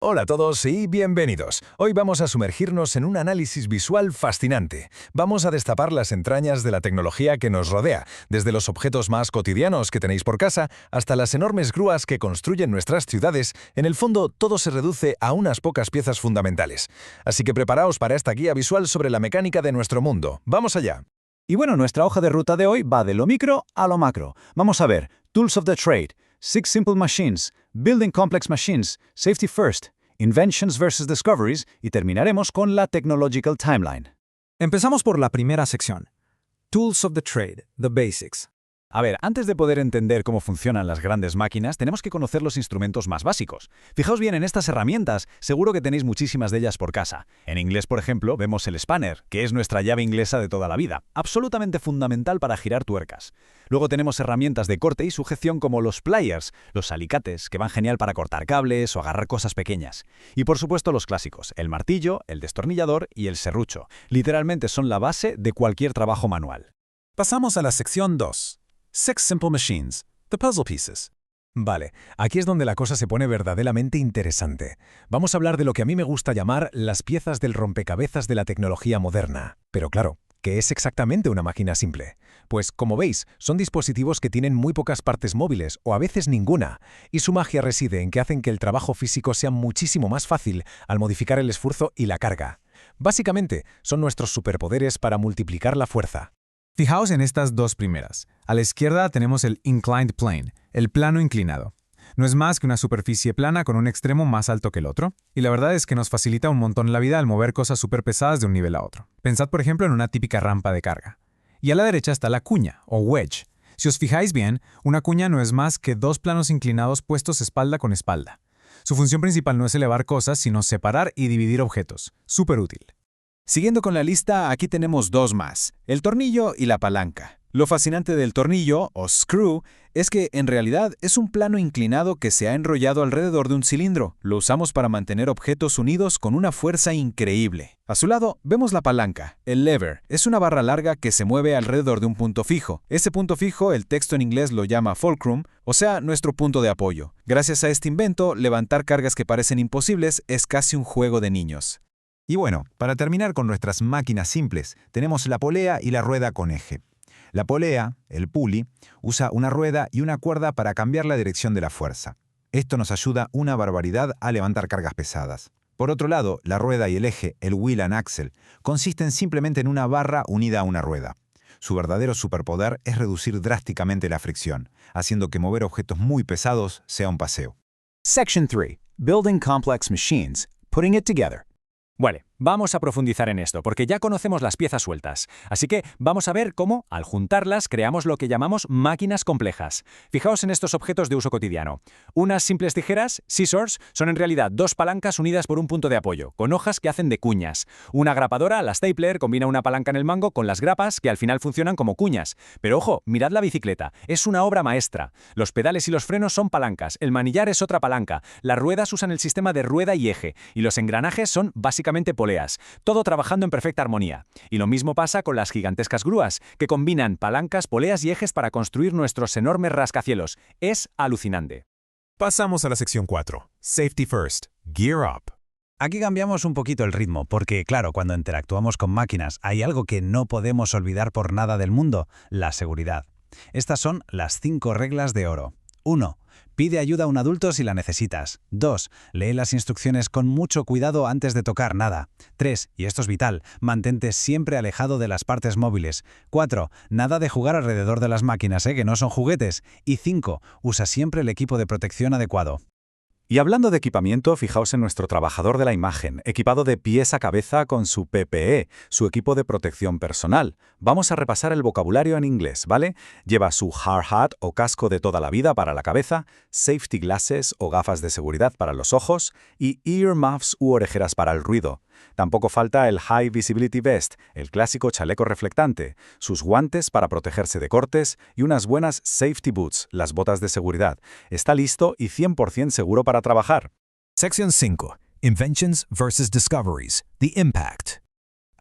Hola a todos y bienvenidos. Hoy vamos a sumergirnos en un análisis visual fascinante. Vamos a destapar las entrañas de la tecnología que nos rodea, desde los objetos más cotidianos que tenéis por casa hasta las enormes grúas que construyen nuestras ciudades. En el fondo, todo se reduce a unas pocas piezas fundamentales. Así que preparaos para esta guía visual sobre la mecánica de nuestro mundo. ¡Vamos allá! Y bueno, nuestra hoja de ruta de hoy va de lo micro a lo macro. Vamos a ver Tools of the Trade, Six Simple Machines, Building Complex Machines, Safety First, Inventions versus Discoveries y terminaremos con la Technological Timeline. Empezamos por la primera sección. Tools of the Trade, the Basics. A ver, antes de poder entender cómo funcionan las grandes máquinas, tenemos que conocer los instrumentos más básicos. Fijaos bien en estas herramientas, seguro que tenéis muchísimas de ellas por casa. En inglés, por ejemplo, vemos el spanner, que es nuestra llave inglesa de toda la vida, absolutamente fundamental para girar tuercas. Luego tenemos herramientas de corte y sujeción como los pliers, los alicates, que van genial para cortar cables o agarrar cosas pequeñas. Y por supuesto los clásicos, el martillo, el destornillador y el serrucho. Literalmente son la base de cualquier trabajo manual. Pasamos a la sección 2. Six Simple Machines, the Puzzle Pieces. Vale, aquí es donde la cosa se pone verdaderamente interesante. Vamos a hablar de lo que a mí me gusta llamar las piezas del rompecabezas de la tecnología moderna. Pero claro, ¿qué es exactamente una máquina simple? Pues, como veis, son dispositivos que tienen muy pocas partes móviles o a veces ninguna, y su magia reside en que hacen que el trabajo físico sea muchísimo más fácil al modificar el esfuerzo y la carga. Básicamente, son nuestros superpoderes para multiplicar la fuerza. Fijaos en estas dos primeras. A la izquierda tenemos el Inclined Plane, el plano inclinado. No es más que una superficie plana con un extremo más alto que el otro, y la verdad es que nos facilita un montón la vida al mover cosas súper pesadas de un nivel a otro. Pensad por ejemplo en una típica rampa de carga. Y a la derecha está la cuña, o wedge. Si os fijáis bien, una cuña no es más que dos planos inclinados puestos espalda con espalda. Su función principal no es elevar cosas, sino separar y dividir objetos. Súper útil. Siguiendo con la lista, aquí tenemos dos más, el tornillo y la palanca. Lo fascinante del tornillo, o screw, es que en realidad es un plano inclinado que se ha enrollado alrededor de un cilindro. Lo usamos para mantener objetos unidos con una fuerza increíble. A su lado vemos la palanca, el lever. Es una barra larga que se mueve alrededor de un punto fijo. Ese punto fijo, el texto en inglés lo llama fulcrum, o sea, nuestro punto de apoyo. Gracias a este invento, levantar cargas que parecen imposibles es casi un juego de niños. Y bueno, para terminar con nuestras máquinas simples, tenemos la polea y la rueda con eje. La polea, el pulley, usa una rueda y una cuerda para cambiar la dirección de la fuerza. Esto nos ayuda una barbaridad a levantar cargas pesadas. Por otro lado, la rueda y el eje, el wheel and axle, consisten simplemente en una barra unida a una rueda. Su verdadero superpoder es reducir drásticamente la fricción, haciendo que mover objetos muy pesados sea un paseo. Section 3. Building Complex Machines. Putting it together. Vale, vamos a profundizar en esto, porque ya conocemos las piezas sueltas. Así que vamos a ver cómo, al juntarlas, creamos lo que llamamos máquinas complejas. Fijaos en estos objetos de uso cotidiano. Unas simples tijeras, scissors, son en realidad dos palancas unidas por un punto de apoyo, con hojas que hacen de cuñas. Una grapadora, la stapler, combina una palanca en el mango con las grapas que al final funcionan como cuñas. Pero ojo, mirad la bicicleta, es una obra maestra. Los pedales y los frenos son palancas, el manillar es otra palanca, las ruedas usan el sistema de rueda y eje, y los engranajes son básicamente poleas, todo trabajando en perfecta armonía. Y lo mismo pasa con las gigantescas grúas, que combinan palancas, poleas y ejes para construir nuestros enormes rascacielos. Es alucinante. Pasamos a la sección 4. Safety First. Gear Up. Aquí cambiamos un poquito el ritmo, porque claro, cuando interactuamos con máquinas hay algo que no podemos olvidar por nada del mundo, la seguridad. Estas son las 5 reglas de oro. 1. Pide ayuda a un adulto si la necesitas. 2. Lee las instrucciones con mucho cuidado antes de tocar nada. 3. Y esto es vital, mantente siempre alejado de las partes móviles. 4. Nada de jugar alrededor de las máquinas, que no son juguetes. Y 5. Usa siempre el equipo de protección adecuado. Y hablando de equipamiento, fijaos en nuestro trabajador de la imagen, equipado de pies a cabeza con su PPE, su equipo de protección personal. Vamos a repasar el vocabulario en inglés, ¿vale? Lleva su hard hat o casco de toda la vida para la cabeza, safety glasses o gafas de seguridad para los ojos y ear muffs u orejeras para el ruido. Tampoco falta el High Visibility Vest, el clásico chaleco reflectante, sus guantes para protegerse de cortes y unas buenas safety boots, las botas de seguridad. Está listo y 100% seguro para trabajar. Sección 5. Inventions versus Discoveries. The Impact.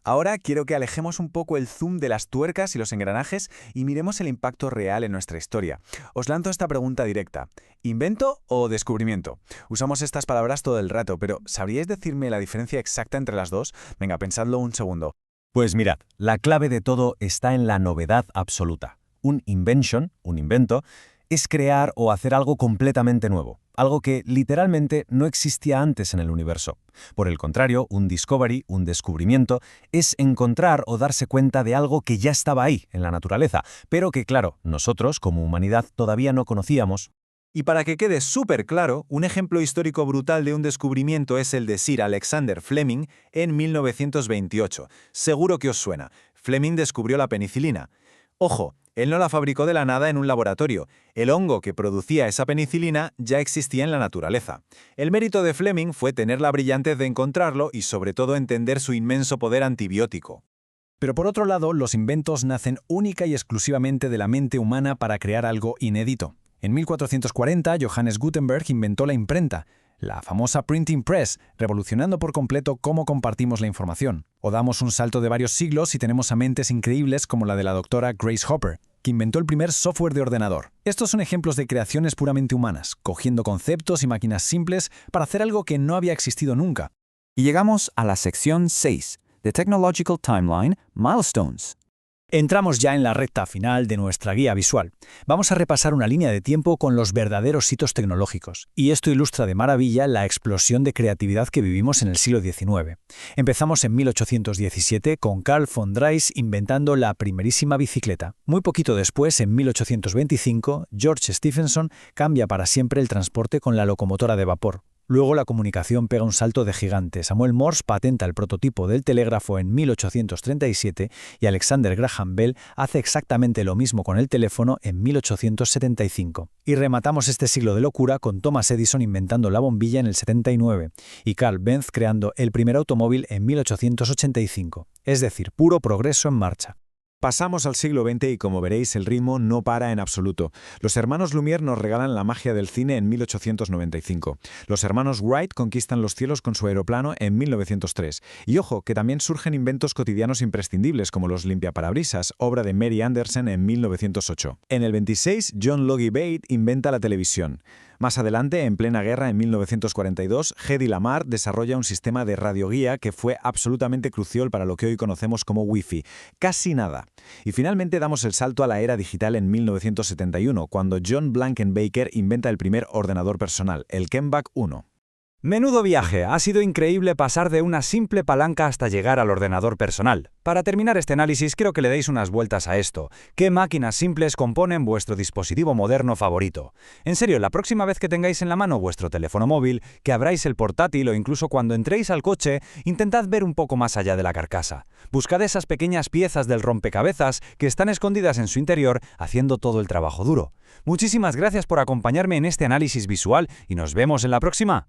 Ahora quiero que alejemos un poco el zoom de las tuercas y los engranajes y miremos el impacto real en nuestra historia. Os lanzo esta pregunta directa. ¿Invento o descubrimiento? Usamos estas palabras todo el rato, pero ¿sabríais decirme la diferencia exacta entre las dos? Venga, pensadlo un segundo. Pues mirad, la clave de todo está en la novedad absoluta. Un invention, un invento, es crear o hacer algo completamente nuevo, algo que literalmente no existía antes en el universo. Por el contrario, un discovery, un descubrimiento, es encontrar o darse cuenta de algo que ya estaba ahí, en la naturaleza, pero que, claro, nosotros, como humanidad, todavía no conocíamos. Y para que quede súper claro, un ejemplo histórico brutal de un descubrimiento es el de Sir Alexander Fleming en 1928. Seguro que os suena. Fleming descubrió la penicilina. Ojo, él no la fabricó de la nada en un laboratorio. El hongo que producía esa penicilina ya existía en la naturaleza. El mérito de Fleming fue tener la brillantez de encontrarlo y sobre todo entender su inmenso poder antibiótico. Pero por otro lado, los inventos nacen única y exclusivamente de la mente humana para crear algo inédito. En 1440, Johannes Gutenberg inventó la imprenta, la famosa printing press, revolucionando por completo cómo compartimos la información. O damos un salto de varios siglos y tenemos a mentes increíbles como la de la doctora Grace Hopper, que inventó el primer software de ordenador. Estos son ejemplos de creaciones puramente humanas, cogiendo conceptos y máquinas simples para hacer algo que no había existido nunca. Y llegamos a la sección 6, The Technological Timeline, Milestones. Entramos ya en la recta final de nuestra guía visual. Vamos a repasar una línea de tiempo con los verdaderos hitos tecnológicos, y esto ilustra de maravilla la explosión de creatividad que vivimos en el siglo XIX. Empezamos en 1817 con Carl von Drais inventando la primerísima bicicleta. Muy poquito después, en 1825, George Stephenson cambia para siempre el transporte con la locomotora de vapor. Luego la comunicación pega un salto de gigante. Samuel Morse patenta el prototipo del telégrafo en 1837 y Alexander Graham Bell hace exactamente lo mismo con el teléfono en 1875. Y rematamos este siglo de locura con Thomas Edison inventando la bombilla en el 79 y Carl Benz creando el primer automóvil en 1885. Es decir, puro progreso en marcha. Pasamos al siglo XX y como veréis el ritmo no para en absoluto. Los hermanos Lumière nos regalan la magia del cine en 1895. Los hermanos Wright conquistan los cielos con su aeroplano en 1903. Y ojo, que también surgen inventos cotidianos imprescindibles como los limpiaparabrisas, obra de Mary Anderson en 1908. En el 26, John Logie Bates inventa la televisión. Más adelante, en plena guerra, en 1942, Hedy Lamarr desarrolla un sistema de radioguía que fue absolutamente crucial para lo que hoy conocemos como Wi-Fi. Casi nada. Y finalmente damos el salto a la era digital en 1971, cuando John Blankenbaker inventa el primer ordenador personal, el Kenvac 1. Menudo viaje, ha sido increíble pasar de una simple palanca hasta llegar al ordenador personal. Para terminar este análisis, quiero que le deis unas vueltas a esto. ¿Qué máquinas simples componen vuestro dispositivo moderno favorito? En serio, la próxima vez que tengáis en la mano vuestro teléfono móvil, que abráis el portátil o incluso cuando entréis al coche, intentad ver un poco más allá de la carcasa. Buscad esas pequeñas piezas del rompecabezas que están escondidas en su interior, haciendo todo el trabajo duro. Muchísimas gracias por acompañarme en este análisis visual y nos vemos en la próxima.